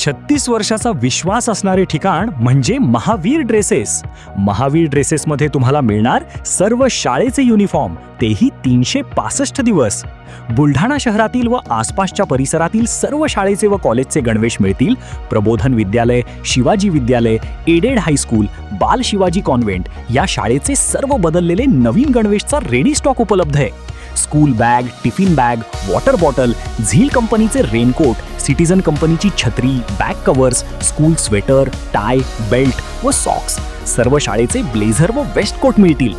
36 वर्षाचा विश्वास असणारे ठिकाण म्हणजे महावीर ड्रेसेस. महावीर ड्रेसेसमध्ये तुम्हाला मिळणार सर्व शाळेचे युनिफॉर्म, तेही 365 दिवस. बुलढाणा शहरातील व आसपासच्या परिसरातील सर्व शाळेचे व कॉलेजचे गणवेश मिळतील. प्रबोधन विद्यालय, शिवाजी विद्यालय, एडेड हायस्कूल, बाल शिवाजी कॉन्व्हेंट या शाळेचे सर्व बदललेले नवीन गणवेशचा रेडी स्टॉक उपलब्ध आहे. School bag, tiffin bag, water bottle, Zeel कंपनीचे रेनकोट, सिटीजन कंपनीची छत्री, back covers, school sweater, tie, belt व सॉक्स, सर्व शाळेचे ब्लेझर व वेस्ट कोट मिळतील.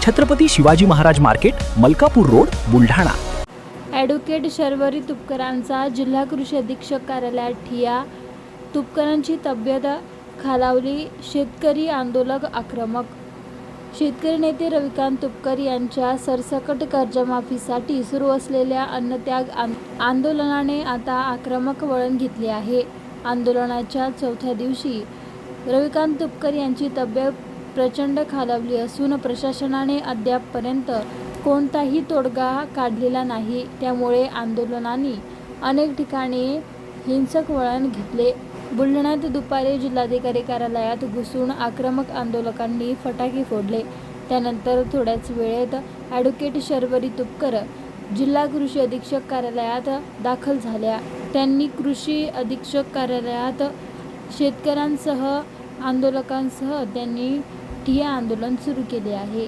Chhatrapati Shivaji Maharaj market, Malkapur road, Buldhana. Advocate Sharvari तुपकरांचा जिल्हा कृषी अधीक्षक कार्यालयात ठिय्या. तुपकरांची तब्येत खालावली, शेतकरी आंदोलक आक्रमक. शेतकरी नेते रविकांत तुपकर यांच्या सरसकट कर्जमाफीसाठी सुरू असलेल्या अन्नत्याग आंदोलनाने आता आक्रमक वळण घेतले आहे. आंदोलनाच्या चौथ्या दिवशी रविकांत तुपकर यांची तब्येत प्रचंड खालावली असून प्रशासनाने अद्यापपर्यंत कोणताही तोडगा काढलेला नाही. त्यामुळे आंदोलनाने अनेक ठिकाणी हिंसक वळण घेतले. बुलढाण्यात दुपारी जिल्हाधिकारी कार्यालयात घुसून आक्रमक आंदोलकांनी फटाके फोडले. त्यानंतर थोड्याच वेळेत ॲडव्होकेट शर्वरी तुपकर जिल्हा कृषी अधीक्षक कार्यालयात दाखल झाल्या. त्यांनी कृषी अधीक्षक कार्यालयात शेतकऱ्यांसह आंदोलकांसह त्यांनी ठिय्या आंदोलन सुरू केले आहे.